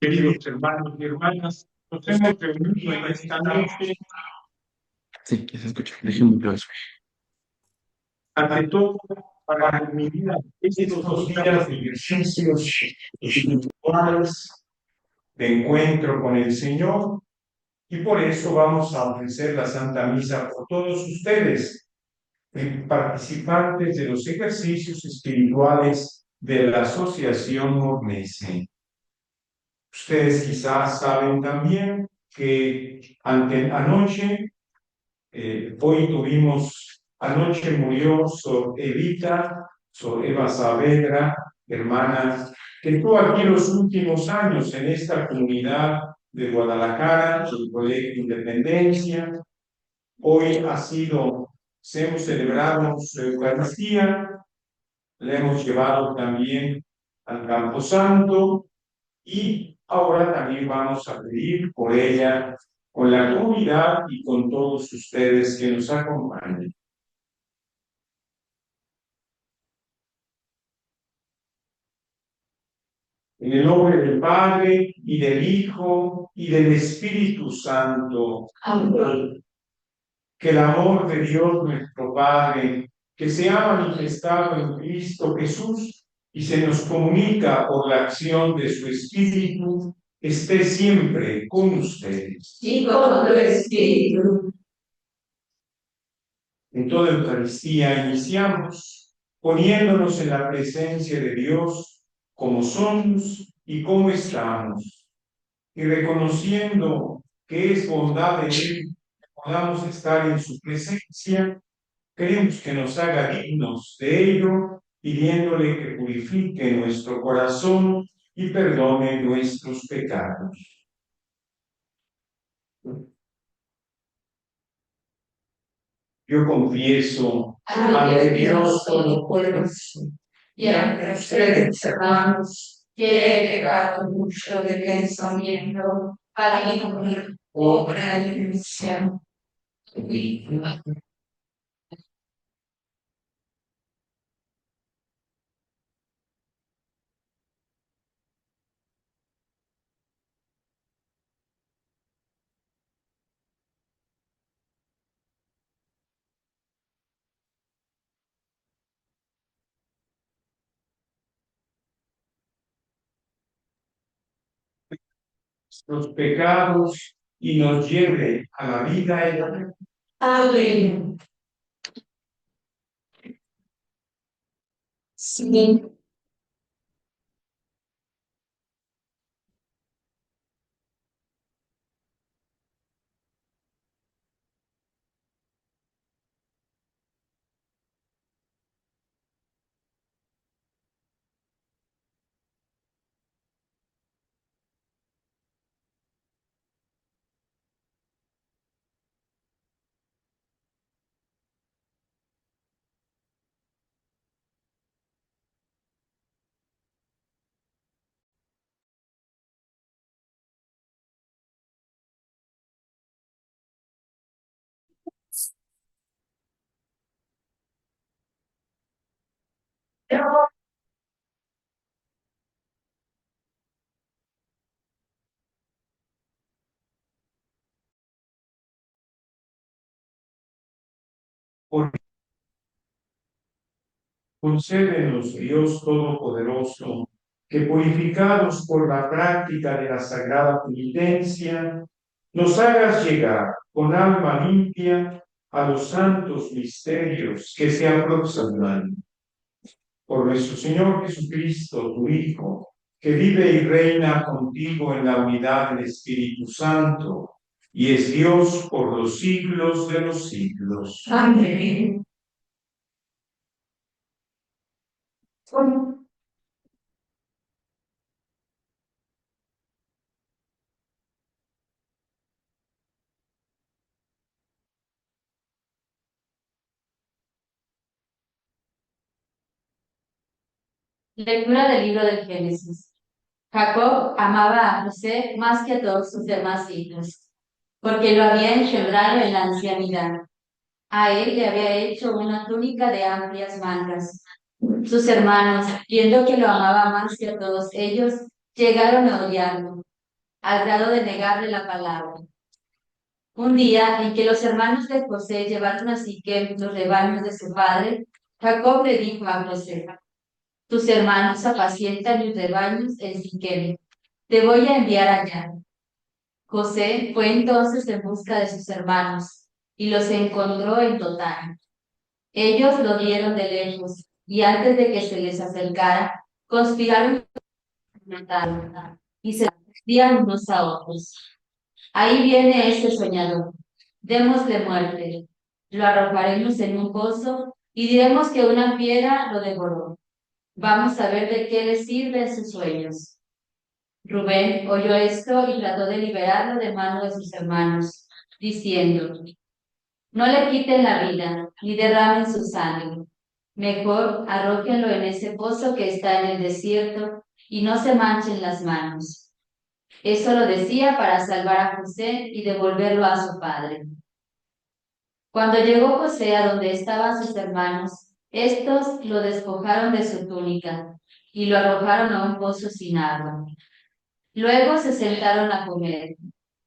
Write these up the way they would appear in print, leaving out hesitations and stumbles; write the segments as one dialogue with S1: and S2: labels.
S1: Queridos hermanos y hermanas, nos hemos reunido en esta noche,
S2: Sí, que se escucha. Déjenme ver.
S1: ante todo, para culminar estos días de ejercicios espirituales, de encuentro con el Señor, y por eso vamos a ofrecer la Santa Misa por todos ustedes, participantes de los ejercicios espirituales de la Asociación Mornese. Ustedes quizás saben también que anoche, anoche murió Sor Evita, Sor Eva Saavedra, hermana, que estuvo aquí los últimos años en esta comunidad de Guadalajara, el Colegio Independencia. Hoy hemos celebrado su Eucaristía, la hemos llevado también al Camposanto y ahora también vamos a pedir por ella, con la comunidad y con todos ustedes que nos acompañen. En el nombre del Padre, y del Hijo, y del Espíritu Santo. Amén. Que el amor de Dios nuestro Padre, que se ha manifestado en Cristo Jesús y se nos comunica por la acción de su Espíritu, esté siempre con ustedes.
S3: Y con tu espíritu.
S1: En toda Eucaristía iniciamos poniéndonos en la presencia de Dios como somos y como estamos, y reconociendo que es bondad de Él que podamos estar en su presencia. Queremos que nos haga dignos de ello, pidiéndole que purifique nuestro corazón y perdone nuestros pecados. Yo confieso
S3: Ante Dios Todopoderoso y ante ustedes, hermanos, que he pecado mucho de pensamiento, palabra, obra y omisión.
S1: los pecados y nos lleve a la vida eterna.
S3: Amén. Sí.
S1: Por Concédenos, Dios Todopoderoso, que purificados por la práctica de la sagrada penitencia, nos hagas llegar con alma limpia a los santos misterios que se aproximan. Por nuestro Señor Jesucristo, tu Hijo, que vive y reina contigo en la unidad del Espíritu Santo, y es Dios por los siglos de los siglos.
S3: Amén.
S4: Lectura del libro del Génesis. Jacob amaba a José más que a todos sus demás hijos, porque lo había engendrado en la ancianidad. A él le había hecho una túnica de amplias mangas. Sus hermanos, viendo que lo amaba más que a todos ellos, llegaron a odiarlo al grado de negarle la palabra. Un día en que los hermanos de José llevaron a Siquem los rebaños de su padre, Jacob le dijo a José: tus hermanos apacientan mis rebaños en Siquem. Te voy a enviar allá. José fue entonces en busca de sus hermanos y los encontró en Dotán. Ellos lo vieron de lejos y antes de que se les acercara, conspiraron para matarlo y se decían unos a otros: ahí viene este soñador, démosle muerte, lo arrojaremos en un pozo y diremos que una fiera lo devoró. Vamos a ver de qué le sirven sus sueños. Rubén oyó esto y trató de liberarlo de mano de sus hermanos, diciendo: no le quiten la vida, ni derramen su sangre. Mejor arrójenlo en ese pozo que está en el desierto y no se manchen las manos. Eso lo decía para salvar a José y devolverlo a su padre. Cuando llegó José a donde estaban sus hermanos, estos lo despojaron de su túnica y lo arrojaron a un pozo sin agua. Luego se sentaron a comer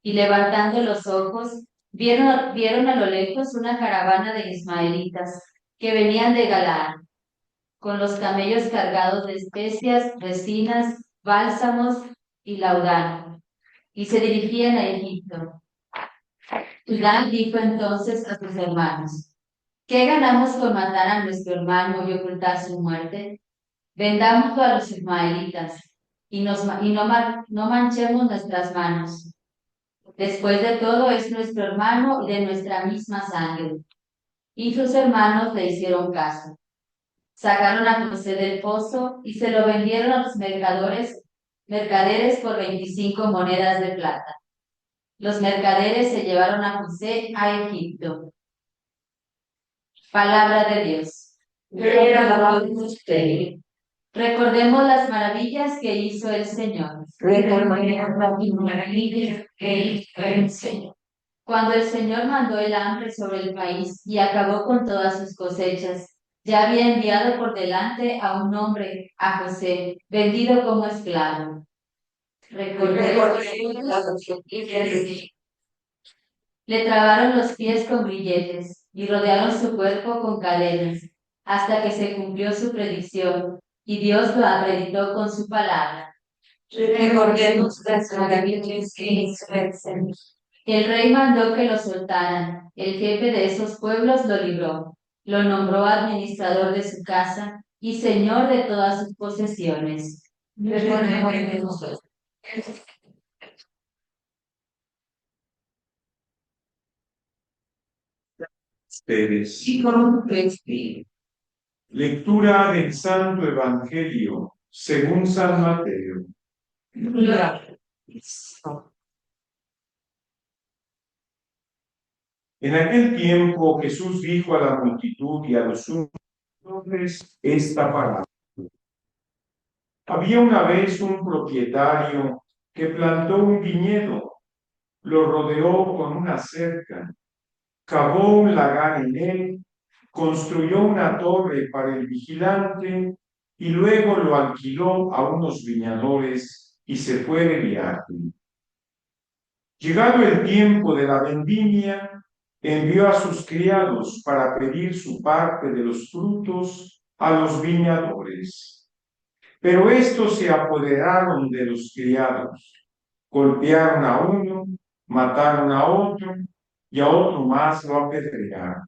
S4: y levantando los ojos, vieron a lo lejos una caravana de ismaelitas que venían de Galaad, con los camellos cargados de especias, resinas, bálsamos y laudano, y se dirigían a Egipto. Judá dijo entonces a sus hermanos: ¿qué ganamos con matar a nuestro hermano y ocultar su muerte? Vendámoslo a los ismaelitas y no manchemos nuestras manos. Después de todo es nuestro hermano y de nuestra misma sangre. Y sus hermanos le hicieron caso. Sacaron a José del pozo y se lo vendieron a los mercaderes por 25 monedas de plata. Los mercaderes se llevaron a José a Egipto. Palabra de Dios. Recordemos las maravillas que hizo el Señor. Cuando el Señor mandó el hambre sobre el país y acabó con todas sus cosechas, ya había enviado por delante a un hombre, a José, vendido como esclavo. Le trabaron los pies con grilletes y rodearon su cuerpo con cadenas, hasta que se cumplió su predicción, y Dios lo acreditó con su palabra.
S3: Recordemos las maravillas que hizo el Señor.
S4: El rey mandó que lo soltaran. El jefe de esos pueblos lo libró. Lo nombró administrador de su casa y señor de todas sus posesiones.
S3: Recordemos
S1: Ustedes.
S3: y con tu espíritu.
S1: Lectura del Santo Evangelio según San Mateo. En aquel tiempo Jesús dijo a la multitud y a los sumos esta parábola. Había una vez un propietario que plantó un viñedo, lo rodeó con una cerca, cavó un lagar en él, construyó una torre para el vigilante y luego lo alquiló a unos viñadores y se fue de viaje. Llegado el tiempo de la vendimia, envió a sus criados para pedir su parte de los frutos a los viñadores. Pero estos se apoderaron de los criados, golpearon a uno, mataron a otro y a otro más lo apedrearon.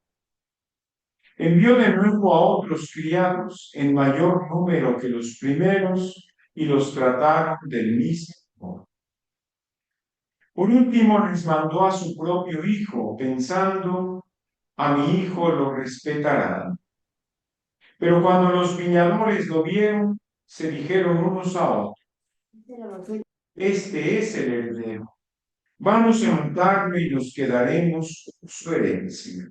S1: Envió de nuevo a otros criados en mayor número que los primeros y los trataron del mismo modo. Por último les mandó a su propio hijo, pensando: a mi hijo lo respetarán. Pero cuando los viñadores lo vieron, se dijeron unos a otros: este es el heredero. Vamos a matarlo y nos quedaremos su herencia.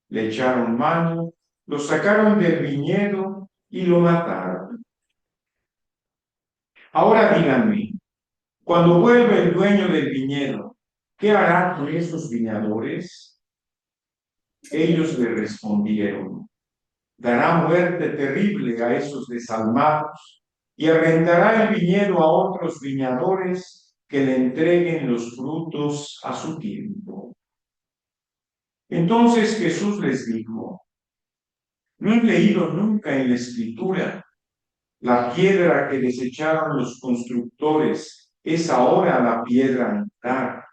S1: Le echaron mano, lo sacaron del viñedo y lo mataron. Ahora díganme, cuando vuelva el dueño del viñedo, ¿qué hará con esos viñadores? Ellos le respondieron: dará muerte terrible a esos desalmados y arrendará el viñedo a otros viñadores que le entreguen los frutos a su tiempo. Entonces Jesús les dijo: ¿no han leído nunca en la Escritura? La piedra que desecharon los constructores es ahora la piedra angular.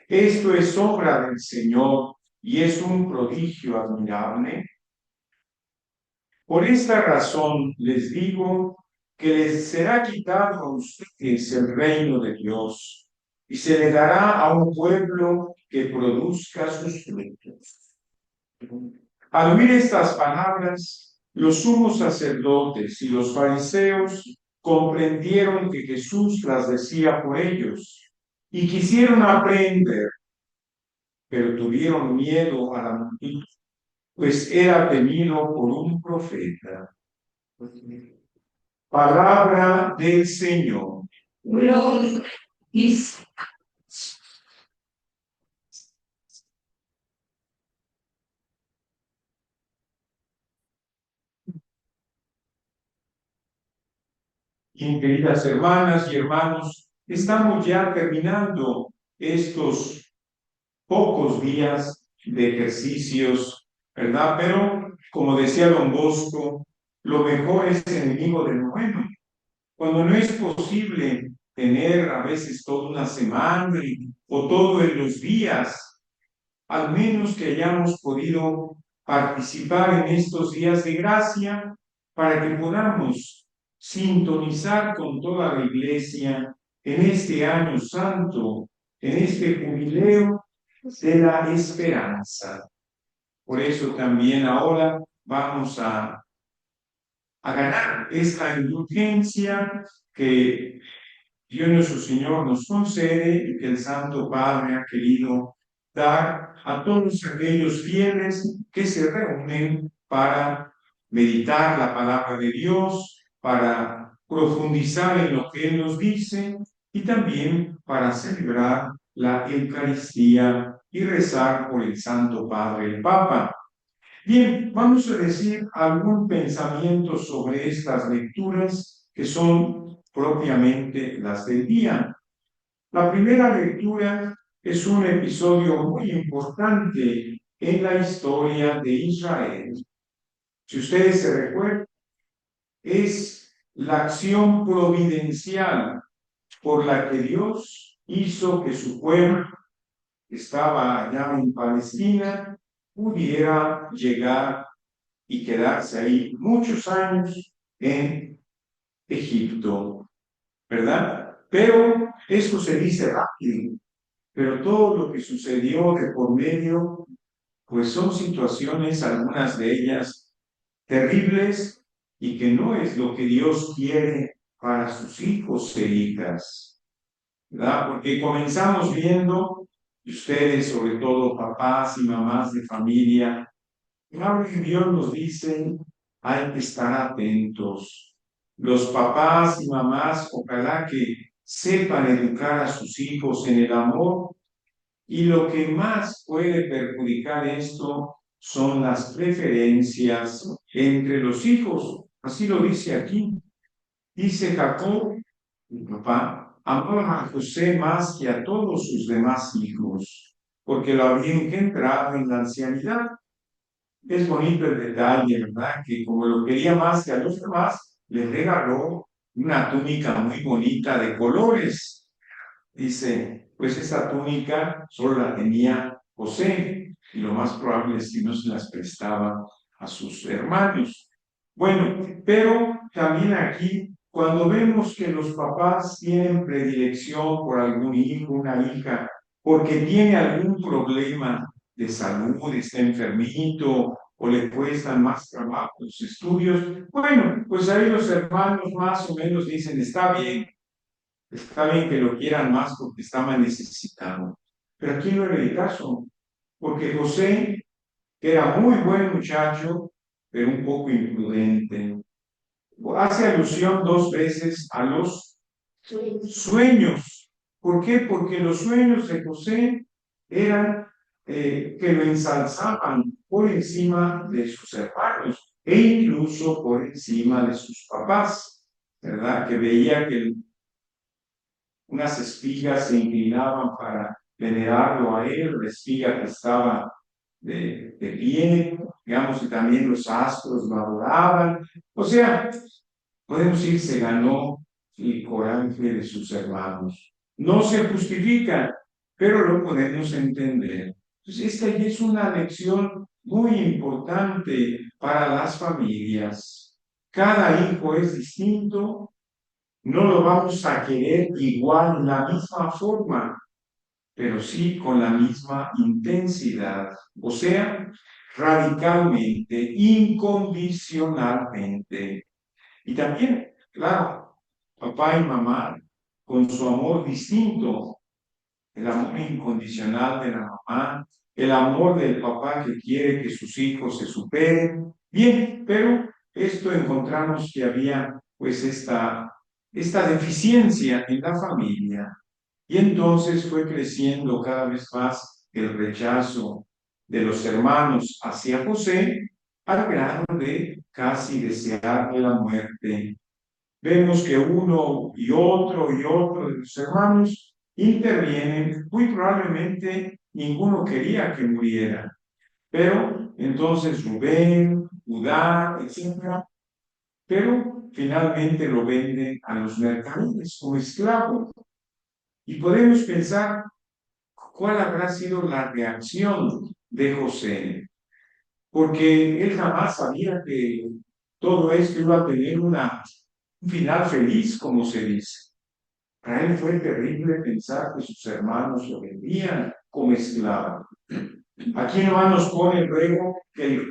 S1: Esto es obra del Señor y es un prodigio admirable. Por esta razón les digo que les será quitado a ustedes el reino de Dios y se le dará a un pueblo que produzca sus frutos. Al oír estas palabras, los sumos sacerdotes y los fariseos comprendieron que Jesús las decía por ellos y quisieron aprender, pero tuvieron miedo a la multitud, pues era temido por un profeta. Palabra del Señor.
S3: Gloria.
S1: Bien, queridas hermanas y hermanos, estamos ya terminando estos pocos días de ejercicios, ¿verdad? Pero, como decía don Bosco, lo mejor es enemigo de lo bueno. Cuando no es posible tener a veces toda una semana o todos los días, al menos que hayamos podido participar en estos días de gracia para que podamos sintonizar con toda la iglesia en este año santo, en este jubileo de la esperanza. Por eso también ahora vamos a ganar esta indulgencia que Dios nuestro Señor nos concede y que el Santo Padre ha querido dar a todos aquellos fieles que se reúnen para meditar la palabra de Dios, para profundizar en lo que Él nos dice y también para celebrar la Eucaristía y rezar por el Santo Padre, el Papa. Bien, vamos a decir algún pensamiento sobre estas lecturas que son propiamente las del día. La primera lectura es un episodio muy importante en la historia de Israel. Si ustedes se recuerdan, es la acción providencial por la que Dios hizo que su pueblo, que estaba allá en Palestina, pudiera llegar y quedarse ahí muchos años en Egipto, ¿verdad? Pero esto se dice rápido, pero todo lo que sucedió de por medio, pues son situaciones, algunas de ellas terribles, y que no es lo que Dios quiere para sus hijos e hijas, ¿verdad? Porque comenzamos viendo, y ustedes, sobre todo papás y mamás de familia, claro que Dios nos dice, hay que estar atentos. Los papás y mamás, ojalá que sepan educar a sus hijos en el amor, y lo que más puede perjudicar esto son las preferencias entre los hijos. Así lo dice aquí. Dice Jacob, mi papá, amaba a José más que a todos sus demás hijos, porque lo había engendrado en la ancianidad. Es bonito el detalle, ¿verdad? Que como lo quería más que a los demás, le regaló una túnica muy bonita de colores. Dice, pues esa túnica solo la tenía José, y lo más probable es que no se las prestaba a sus hermanos. Bueno, pero también aquí, cuando vemos que los papás tienen predilección por algún hijo, una hija, porque tiene algún problema de salud, está enfermito o le cuestan más trabajo los estudios, bueno, pues ahí los hermanos más o menos dicen, está bien que lo quieran más porque estaba necesitado. Pero aquí no era el caso, porque José, que era muy buen muchacho, pero un poco imprudente, hace alusión dos veces a los sueños. ¿Por qué? Porque los sueños de José eran que lo ensalzaban por encima de sus hermanos e incluso por encima de sus papás, ¿verdad? Que veía que unas espigas se inclinaban para venerarlo a él, la espiga que estaba de pie, digamos, y también los astros lo adoraban. O sea, podemos decir, se ganó el coraje de sus hermanos. No se justifica, pero lo podemos entender. Entonces, esta ya es una lección muy importante para las familias. Cada hijo es distinto, no lo vamos a querer igual, en la misma forma, pero sí con la misma intensidad, o sea, radicalmente, incondicionalmente. Y también, claro, papá y mamá con su amor distinto, el amor incondicional de la mamá, el amor del papá que quiere que sus hijos se superen. Bien, pero esto encontramos que había pues esta deficiencia en la familia. Y entonces fue creciendo cada vez más el rechazo de los hermanos hacia José, al grado de casi desearle la muerte. Vemos que uno y otro de los hermanos intervienen, muy probablemente ninguno quería que muriera, pero entonces Rubén, Judá, etcétera, pero finalmente lo venden a los mercaderes como esclavo. Y podemos pensar cuál habrá sido la reacción de José, porque él jamás sabía que todo esto iba a tener un final feliz, como se dice. Para él fue terrible pensar que sus hermanos lo vendían como esclavo. Aquí nomás nos pone luego que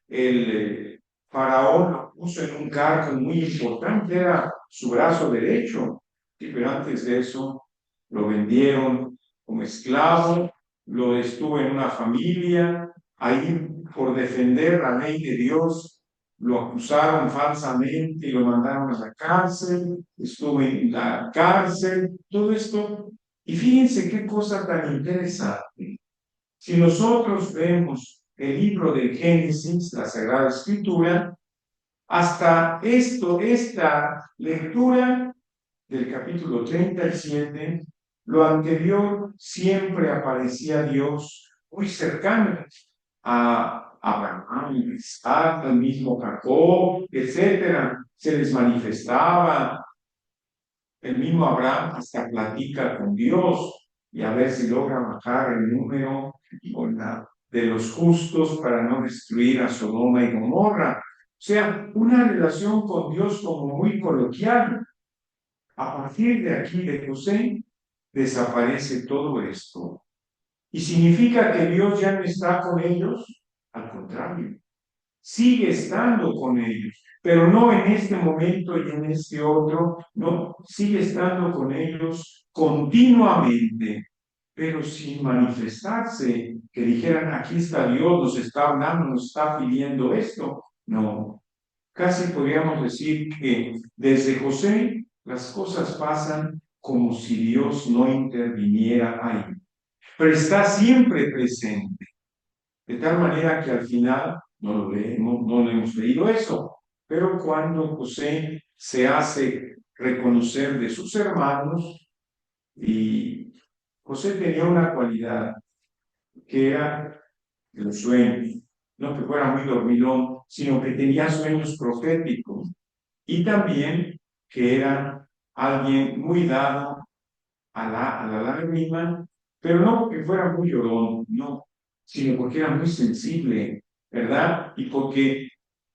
S1: el faraón lo puso en un cargo muy importante, era su brazo derecho, pero antes de eso lo vendieron como esclavo, lo estuvo en una familia, ahí por defender la ley de Dios lo acusaron falsamente y lo mandaron a la cárcel, estuvo en la cárcel, todo esto. Y fíjense qué cosa tan interesante. Si nosotros vemos el libro de Génesis, la Sagrada Escritura, hasta esta lectura del capítulo 37, lo anterior siempre aparecía Dios muy cercano a Abraham, Isaac, al mismo Jacob, etcétera. Se les manifestaba. El mismo Abraham hasta platica con Dios y a ver si logra bajar el número de los justos para no destruir a Sodoma y Gomorra. O sea, una relación con Dios como muy coloquial. A partir de aquí, de José, desaparece todo esto. ¿Y significa que Dios ya no está con ellos? Al contrario, sigue estando con ellos, pero no en este momento y en este otro, no, sigue estando con ellos continuamente, pero sin manifestarse, que dijeran, aquí está Dios, nos está hablando, nos está pidiendo esto. No, casi podríamos decir que desde José las cosas pasan como si Dios no interviniera ahí, pero está siempre presente. De tal manera que al final no lo hemos leído eso, pero cuando José se hace reconocer de sus hermanos, y José tenía una cualidad que era los sueños, no que fuera muy dormilón, sino que tenía sueños proféticos y también que era alguien muy dado a la lágrima, pero no porque fuera muy llorón, no, sino porque era muy sensible, ¿verdad? Y porque,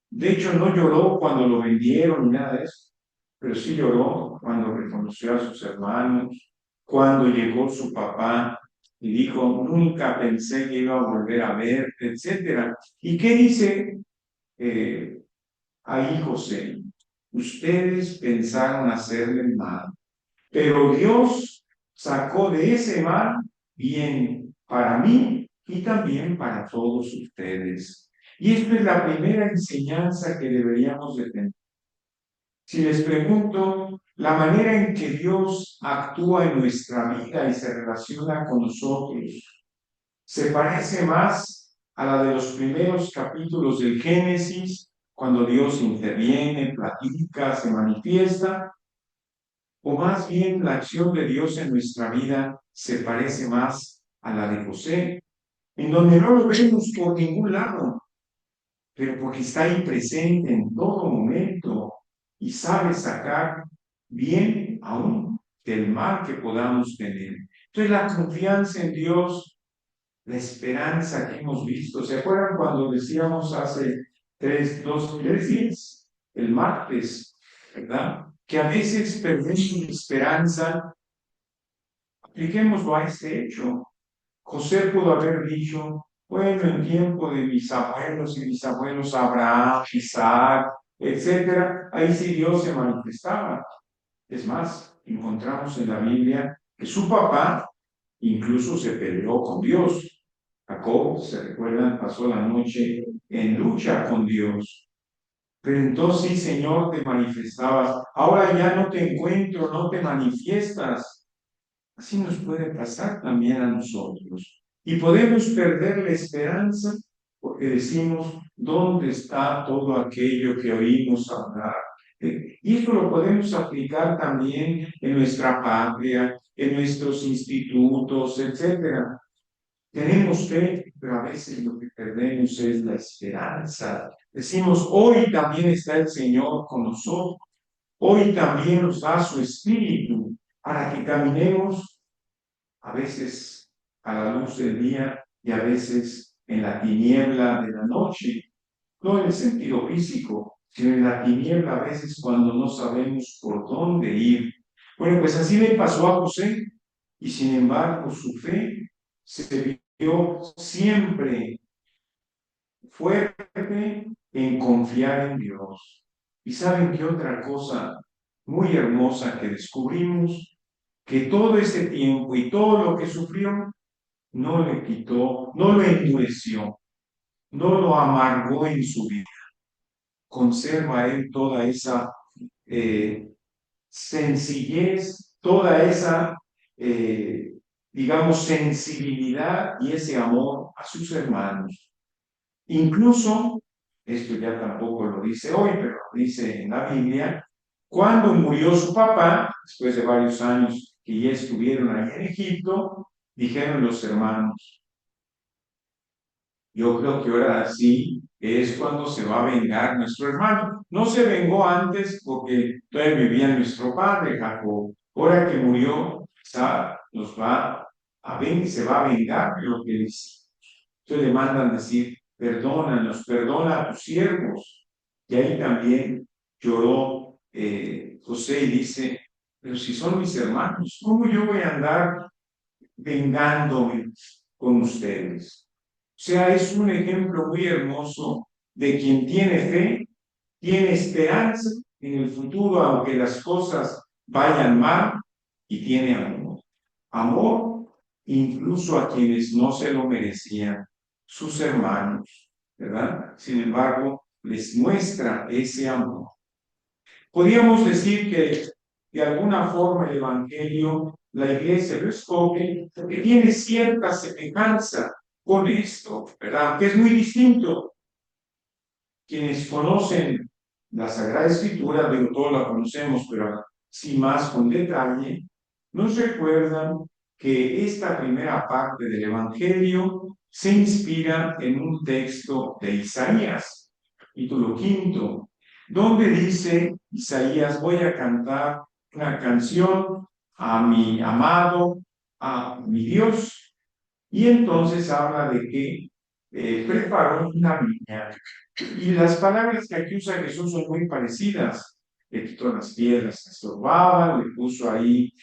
S1: de hecho, no lloró cuando lo vendieron ni nada de eso, pero sí lloró cuando reconoció a sus hermanos, cuando llegó su papá y dijo, nunca pensé que iba a volver a verte, etcétera. ¿Y qué dice ahí José? Ustedes pensaron hacerle mal, pero Dios sacó de ese mal bien para mí y también para todos ustedes. Y esta es la primera enseñanza que deberíamos de tener. Si les pregunto, la manera en que Dios actúa en nuestra vida y se relaciona con nosotros, ¿se parece más a la de los primeros capítulos del Génesis, cuando Dios interviene, platica, se manifiesta? o más bien la acción de Dios en nuestra vida se parece más a la de José, en donde no lo vemos por ningún lado, pero porque está ahí presente en todo momento y sabe sacar bien aún del mal que podamos tener. Entonces la confianza en Dios, la esperanza que hemos visto, ¿se acuerdan cuando decíamos hace 3 días, el martes, ¿verdad? Que a veces perdemos la esperanza. Apliquémoslo a este hecho. José pudo haber dicho, bueno, en tiempo de mis abuelos y bisabuelos, Abraham, Isaac, etcétera, ahí sí Dios se manifestaba. Es más, encontramos en la Biblia que su papá incluso se peleó con Dios. Jacob, se recuerdan, pasó la noche en lucha con Dios. Pero entonces sí, Señor, te manifestabas. Ahora ya no te encuentro, no te manifiestas. Así nos puede pasar también a nosotros. Y podemos perder la esperanza porque decimos, ¿dónde está todo aquello que oímos hablar? Y esto lo podemos aplicar también en nuestra patria, en nuestros institutos, etcétera. Tenemos fe, pero a veces lo que perdemos es la esperanza. Decimos, hoy también está el Señor con nosotros. Hoy también nos da su Espíritu para que caminemos a veces a la luz del día y a veces en la tiniebla de la noche. No en el sentido físico, sino en la tiniebla a veces cuando no sabemos por dónde ir. Bueno, pues así le pasó a José y sin embargo su fe se vio siempre fuerte en confiar en Dios. ¿Y saben qué otra cosa muy hermosa que descubrimos? Que todo ese tiempo y todo lo que sufrió no le quitó, no lo endureció, no lo amargó en su vida. Conserva él toda esa sencillez, toda esa, digamos, sensibilidad y ese amor a sus hermanos. Incluso, esto ya tampoco lo dice hoy, pero lo dice en la Biblia, cuando murió su papá, después de varios años que ya estuvieron ahí en Egipto, dijeron los hermanos, yo creo que ahora sí es cuando se va a vengar nuestro hermano. No se vengó antes porque todavía vivía nuestro padre Jacob. Ahora que murió, quizá nos va se va a vengar de lo que le hicimos. Entonces le mandan decir, perdónanos, perdona a tus siervos. Y ahí también lloró José y dice, pero si son mis hermanos, ¿cómo yo voy a andar vengándome con ustedes? O sea, es un ejemplo muy hermoso de quien tiene fe, tiene esperanza en el futuro, aunque las cosas vayan mal, y tiene amor. Amor incluso a quienes no se lo merecían, sus hermanos, ¿verdad? Sin embargo, les muestra ese amor. Podríamos decir que de alguna forma el Evangelio, la iglesia lo escoge porque tiene cierta semejanza con esto, ¿verdad? Que es muy distinto. Quienes conocen la Sagrada Escritura, digo, todos la conocemos, pero sí más con detalle, nos recuerdan que esta primera parte del Evangelio se inspira en un texto de Isaías, capítulo 5, donde dice Isaías, voy a cantar una canción a mi amado, a mi Dios, y entonces habla de que preparó una viña. Y las palabras que aquí usa Jesús son muy parecidas. Le quitó las piedras que estorbaban, le puso ahí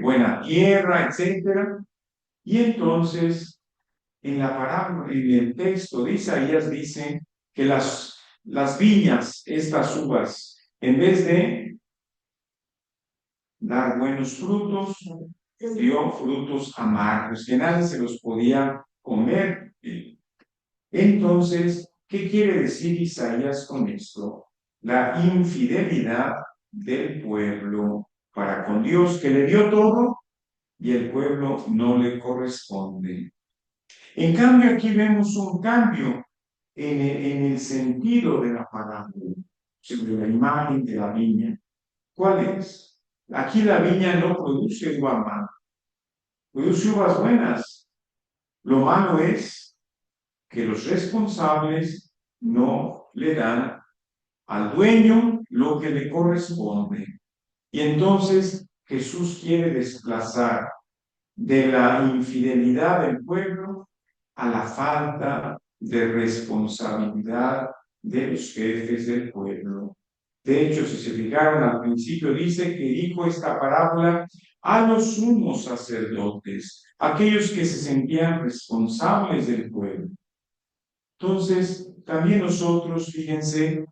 S1: buena tierra, etc. Y entonces, en la parábola, en el texto de Isaías dice que las viñas, estas uvas, en vez de dar buenos frutos, dio frutos amargos, que nadie se los podía comer. Entonces, ¿qué quiere decir Isaías con esto? La infidelidad del pueblo para con Dios, que le dio todo y el pueblo no le corresponde. En cambio, aquí vemos un cambio en el sentido de la parábola, sobre la imagen de la viña. ¿Cuál es? Aquí la viña no produce uva mala, produce uvas buenas. Lo malo es que los responsables no le dan al dueño lo que le corresponde. Y entonces Jesús quiere desplazar de la infidelidad del pueblo a la falta de responsabilidad de los jefes del pueblo. De hecho, si se fijaron al principio, dice que dijo esta parábola a los sumos sacerdotes, aquellos que se sentían responsables del pueblo. Entonces, también nosotros, fíjense,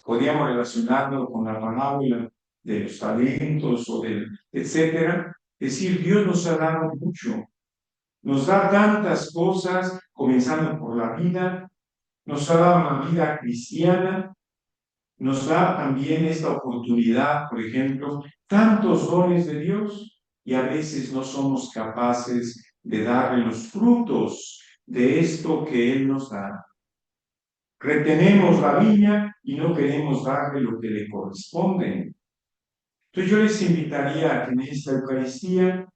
S1: podríamos relacionarlo con la parábola de los talentos o del etcétera, decir, Dios nos ha dado mucho, nos da tantas cosas, comenzando por la vida, nos ha dado una vida cristiana, nos da también esta oportunidad, por ejemplo, tantos dones de Dios y a veces no somos capaces de darle los frutos de esto que Él nos da. Retenemos la viña y no queremos darle lo que le corresponde. Entonces yo les invitaría a que en esta Eucaristía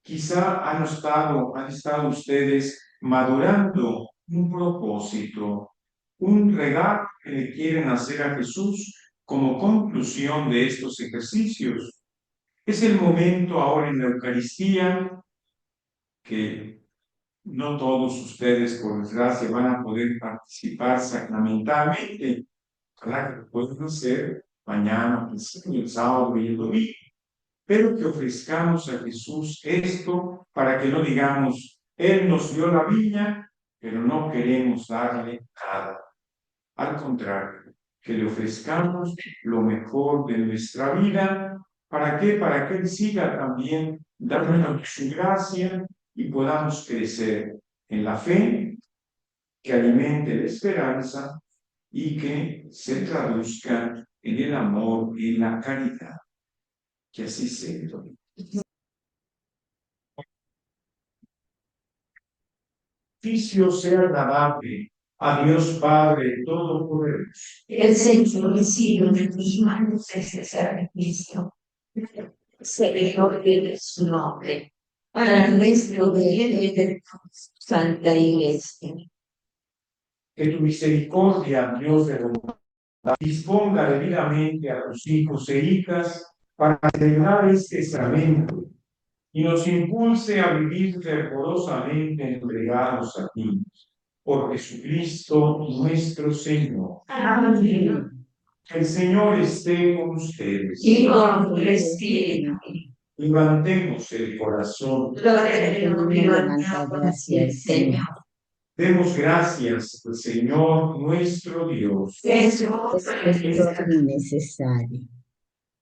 S1: quizá han estado ustedes madurando un propósito, un regalo que le quieren hacer a Jesús como conclusión de estos ejercicios. Es el momento ahora en la Eucaristía que no todos ustedes, por desgracia, van a poder participar sacramentalmente. Ojalá que lo puedan hacer mañana, el sábado y el domingo, pero que ofrezcamos a Jesús esto para que no digamos, Él nos dio la viña, pero no queremos darle nada. Al contrario, que le ofrezcamos lo mejor de nuestra vida. ¿Para qué? Para que Él siga también dándonos su gracia y podamos crecer en la fe, que alimente la esperanza y que se traduzca en el amor y en la caridad. Que así sea. Oficio sea agradable a Dios Padre Todopoderoso.
S3: El Señor recibe de tus manos ese sacrificio. Señor de su nombre, para nuestro bien y de tu Santa Iglesia.
S1: Que tu misericordia, Dios de bondad, disponga debidamente a tus hijos e hijas para celebrar este sacramento y nos impulse a vivir fervorosamente entregados a ti. Por Jesucristo nuestro Señor.
S3: Amén.
S1: El Señor esté con ustedes.
S3: Y con tu espíritu.
S1: Levantemos el corazón.
S3: Gracias, Señor.
S1: Demos gracias al Señor nuestro Dios.
S3: Es
S5: necesario.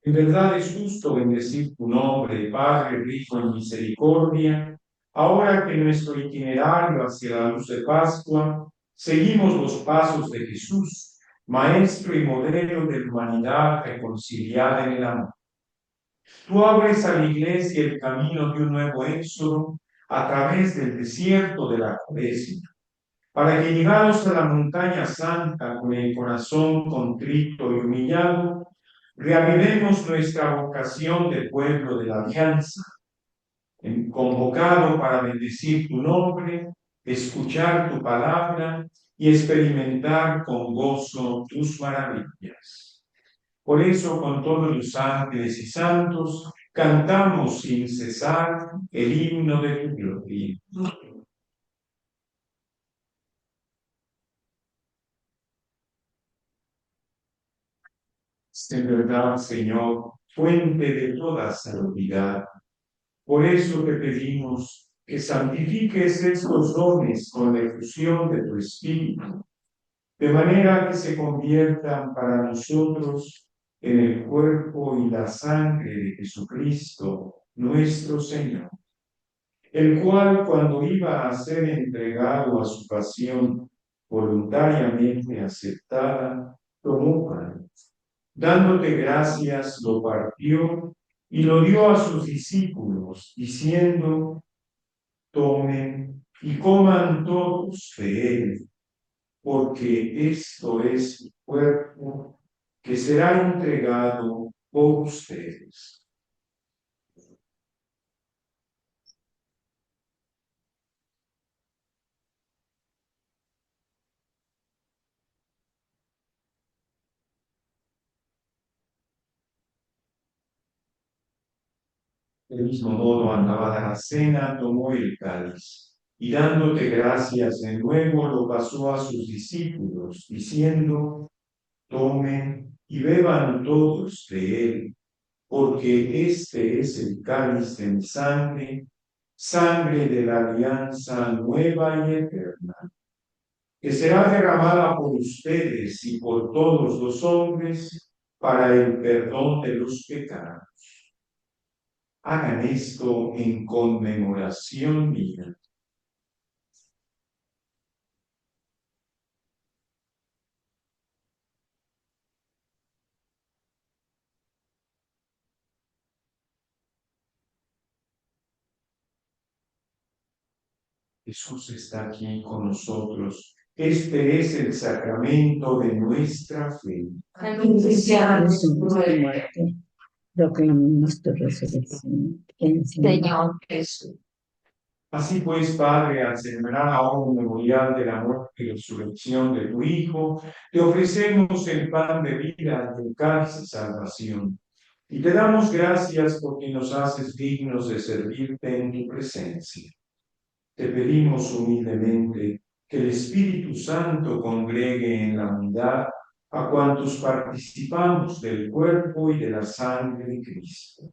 S1: En verdad es justo bendecir tu nombre, Padre rico en misericordia. Ahora que en nuestro itinerario hacia la luz de Pascua seguimos los pasos de Jesús, Maestro y modelo de la humanidad reconciliada en el amor. Tú abres a la Iglesia el camino de un nuevo éxodo a través del desierto de la Cuaresma, para que llegados a la montaña santa con el corazón contrito y humillado, reavivemos nuestra vocación de pueblo de la alianza, convocado para bendecir tu nombre, escuchar tu palabra y experimentar con gozo tus maravillas. Por eso, con todos los ángeles y santos, cantamos sin cesar el himno de tu gloria. En verdad, Señor, fuente de toda santidad. Por eso te pedimos que santifiques estos dones con la efusión de tu Espíritu, de manera que se conviertan para nosotros en el cuerpo y la sangre de Jesucristo, nuestro Señor, el cual, cuando iba a ser entregado a su pasión voluntariamente aceptada, tomó pan. Dándote gracias, lo partió y lo dio a sus discípulos, diciendo, tomen y coman todos de él, porque esto es mi cuerpo que será entregado por ustedes. Del mismo modo, acabada la cena, tomó el cáliz y dándote gracias de nuevo, lo pasó a sus discípulos, diciendo: tomen y beban todos de él, porque este es el cáliz de mi sangre, sangre de la alianza nueva y eterna, que será derramada por ustedes y por todos los hombres para el perdón de los pecados. Hagan esto en conmemoración mía. Jesús está aquí con nosotros. Este es el sacramento de nuestra fe.
S3: Anunciamos su muerte, proclamamos tu resurrección. Señor Jesús.
S1: Así pues, Padre, al celebrar ahora un memorial de la muerte y resurrección de tu Hijo, te ofrecemos el pan de vida y el cáliz de salvación. Y te damos gracias porque nos haces dignos de servirte en tu presencia. Te pedimos humildemente que el Espíritu Santo congregue en la unidad a cuantos participamos del cuerpo y de la sangre de Cristo.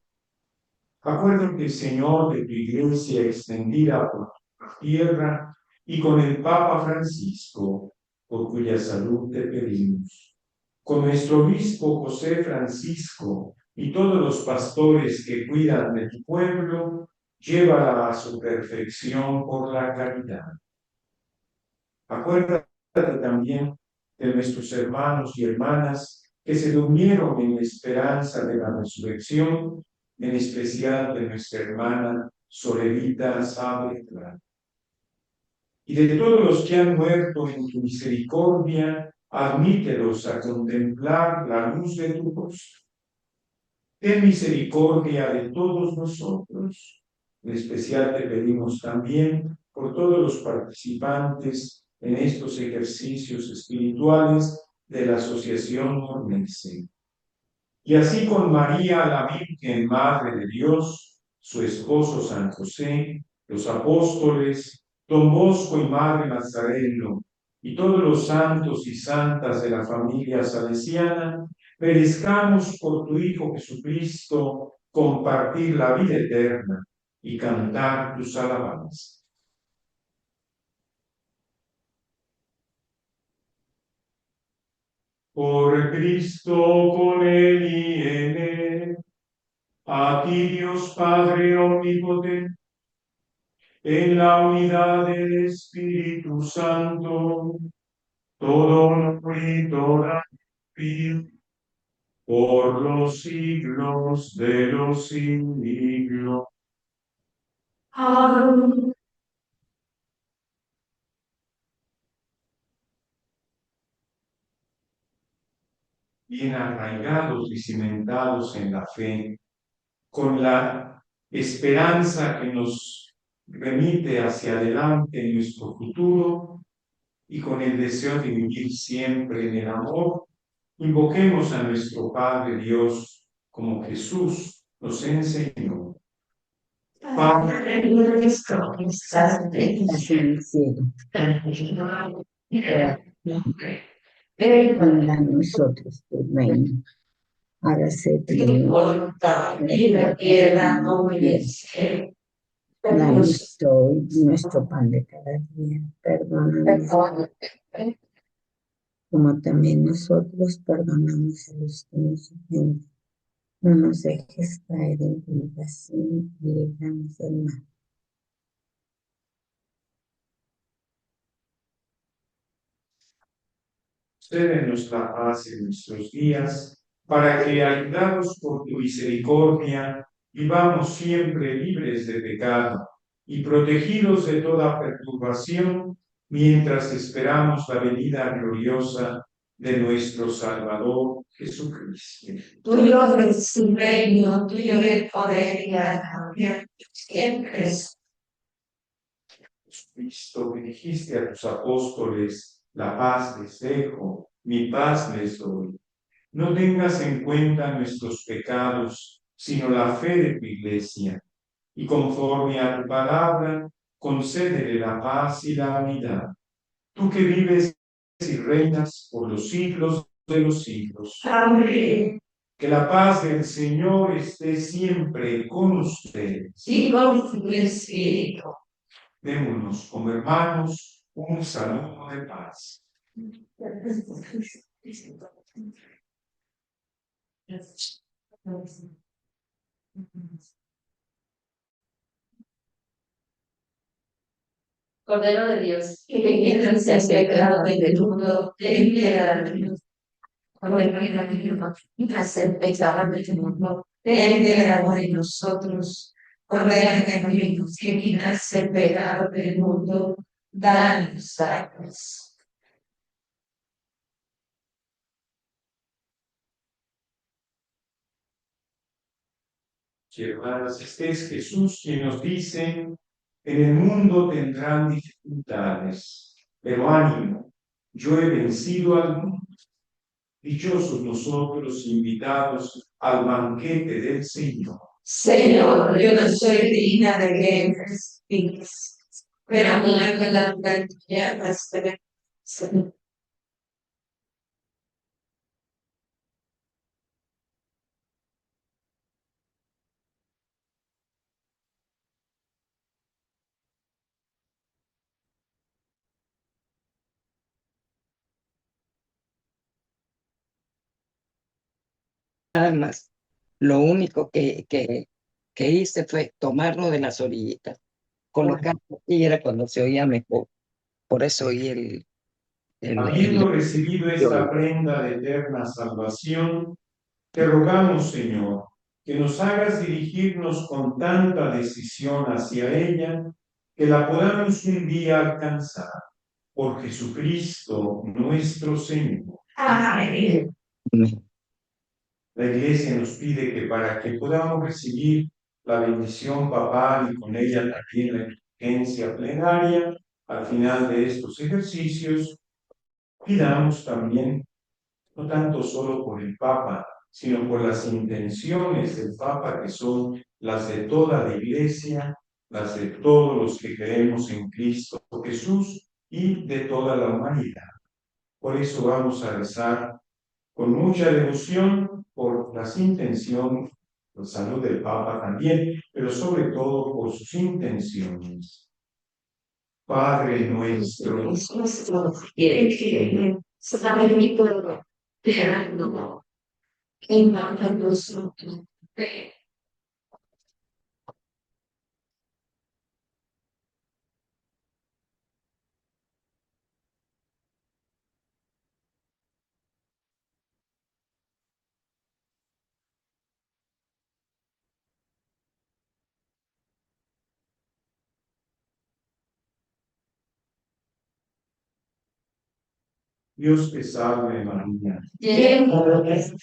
S1: Acuérdate, Señor, de tu iglesia extendida por la tierra y con el Papa Francisco, por cuya salud te pedimos. Con nuestro obispo José Francisco y todos los pastores que cuidan de tu pueblo, llévala a su perfección por la caridad. Acuérdate también de nuestros hermanos y hermanas que se durmieron en la esperanza de la resurrección, en especial de nuestra hermana Solerita Saavedra. Y de todos los que han muerto en tu misericordia, admítelos a contemplar la luz de tu rostro. Ten misericordia de todos nosotros. En especial te pedimos también por todos los participantes en estos ejercicios espirituales de la Asociación Mormense. Y así con María, la Virgen Madre de Dios, su esposo San José, los apóstoles, Don Bosco y Madre Nazareno, y todos los santos y santas de la familia salesiana, merezcamos por tu Hijo Jesucristo compartir la vida eterna y cantar tus alabanzas. Por Cristo, con Él y en Él, a ti Dios Padre omnipotente, en la unidad del Espíritu Santo, todo honor y toda gloria por los siglos de los siglos. Amén. Bien arraigados y cimentados en la fe, con la esperanza que nos remite hacia adelante en nuestro futuro y con el deseo de vivir siempre en el amor, invoquemos a nuestro Padre Dios como Jesús nos enseñó.
S3: Padre nuestro que estás en el cielo, santificado sea tu nombre. Venga a nosotros tu reino. Hágase tu voluntad en la tierra como en el cielo. Danos hoy nuestro pan de cada día. Perdónanos como también nosotros perdonamos a los que nos ofenden. No nos dejes caer en tentación y líbranos del mal.
S1: Cédenos la paz en nuestros días, para que, ayudados por tu misericordia, vivamos siempre libres de pecado y protegidos de toda perturbación, mientras esperamos la venida gloriosa de nuestro Salvador Jesucristo.
S3: Tuyo es el reino, tuyo el poder y la gloria, siempre.
S1: Cristo, que dijiste a tus apóstoles, la paz les dejo, mi paz les doy. No tengas en cuenta nuestros pecados, sino la fe de tu iglesia, y conforme a tu palabra, concédele la paz y la unidad. Tú que vives y reinas por los siglos de los siglos.
S3: Amén.
S1: Que la paz del Señor esté siempre con ustedes.
S3: Y con tu espíritu.
S1: Démonos como hermanos un saludo de paz.
S4: Cordero de Dios,
S3: Que quitas el pecado del mundo, ten piedad de nosotros. Quitas el pecado del mundo, ten piedad de nosotros. Cordero de Dios, que quitas el pecado del mundo, danos paz.
S1: Y hermanas, este es Jesús quien nos dice, en el mundo tendrán dificultades, pero ánimo, yo he vencido al mundo. Dichosos nosotros invitados al banquete del Señor.
S3: Señor, yo no soy digna de que entres, pero una palabra tuya bastará.
S5: Nada más. Lo único que hice fue tomarlo de las orillitas, colocarlo y era cuando se oía mejor. Por eso oí
S1: Habiendo recibido esta prenda de eterna salvación, te rogamos, Señor, que nos hagas dirigirnos con tanta decisión hacia ella, que la podamos un día alcanzar. Por Jesucristo nuestro Señor.
S3: Amén.
S1: La Iglesia nos pide que para que podamos recibir la bendición papal y con ella también la indulgencia plenaria, al final de estos ejercicios, pidamos también, no tanto solo por el Papa, sino por las intenciones del Papa, que son las de toda la Iglesia, las de todos los que creemos en Cristo Jesús y de toda la humanidad. Por eso vamos a rezar con mucha devoción por las intenciones, por salud del Papa también, pero sobre todo por sus intenciones. Padre nuestro,
S3: Es nuestro que sabe mi pueblo, pero que manda nosotros.
S1: Dios te salve María,
S3: Lleno de gracia,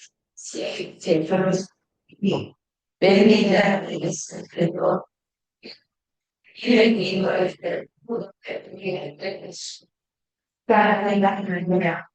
S3: bendita eres entre todos, y bendito es el fruto de tu vientre Jesús. Santa María,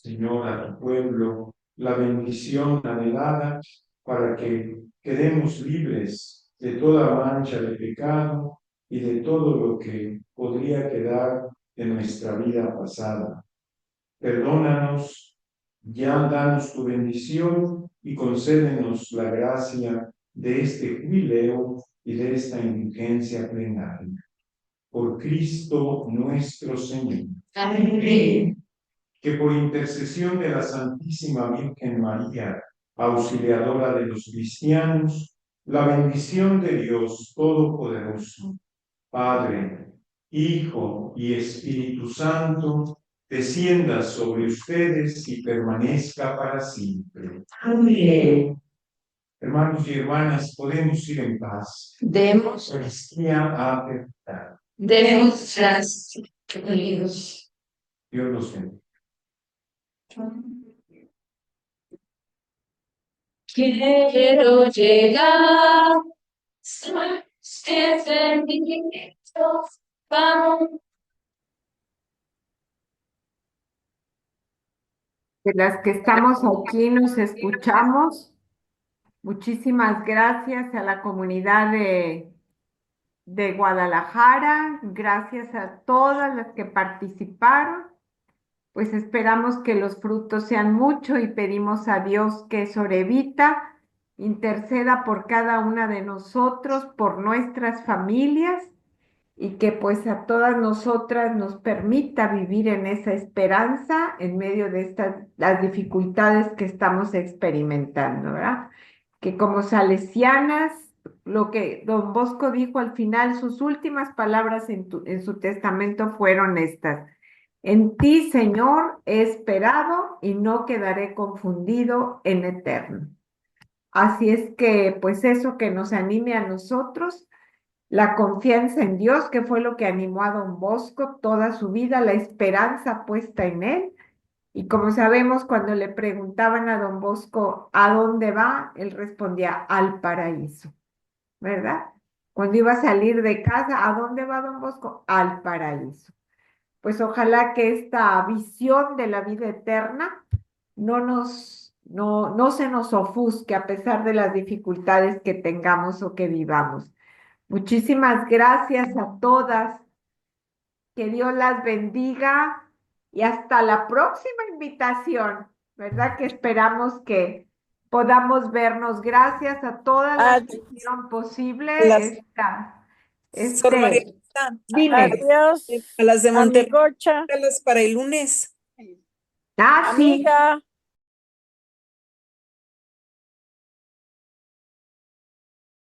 S1: Señor, a tu pueblo, la bendición anhelada para que quedemos libres de toda mancha de pecado y de todo lo que podría quedar en nuestra vida pasada. Perdónanos, ya danos tu bendición y concédenos la gracia de este jubileo y de esta indulgencia plenaria. Por Cristo nuestro Señor.
S3: amén.
S1: Que por intercesión de la Santísima Virgen María, auxiliadora de los cristianos, la bendición de Dios Todopoderoso, Padre, Hijo y Espíritu Santo, descienda sobre ustedes y permanezca para siempre.
S3: Amén.
S1: Hermanos y hermanas, podemos ir en paz.
S3: Demos,
S1: Eucaristía ha terminado.
S3: demos gracias a Dios.
S1: Dios los bendiga.
S3: Quiero llegar, defendidos, vamos.
S6: De las que estamos aquí nos escuchamos. Muchísimas gracias a la comunidad de Guadalajara, gracias a todas las que participaron. Pues esperamos que los frutos sean mucho y pedimos a Dios que Sorevita interceda por cada una de nosotros, por nuestras familias y que pues a todas nosotras nos permita vivir en esa esperanza en medio de las dificultades que estamos experimentando, ¿verdad? Que como salesianas, lo que don Bosco dijo al final, sus últimas palabras en su testamento fueron estas: en ti, Señor, he esperado y no quedaré confundido en eterno. Así es que, pues eso que nos anime a nosotros, la confianza en Dios, que fue lo que animó a don Bosco toda su vida, la esperanza puesta en él. Y como sabemos, cuando le preguntaban a don Bosco ¿a dónde va?, él respondía: al paraíso, ¿verdad? Cuando iba a salir de casa, ¿a dónde va don Bosco? Al paraíso. Pues ojalá que esta visión de la vida eterna no se nos ofusque a pesar de las dificultades que tengamos o que vivamos. Muchísimas gracias a todas. Que Dios las bendiga y hasta la próxima invitación, ¿verdad? Que esperamos que podamos vernos. Gracias a todas las que hicieron posible
S7: las- Sor María
S6: este.
S7: Luisa,
S6: Dime.
S7: a las de Monterrey,
S8: Amigocha,
S7: para el lunes.
S6: Ah, sí.
S8: amiga,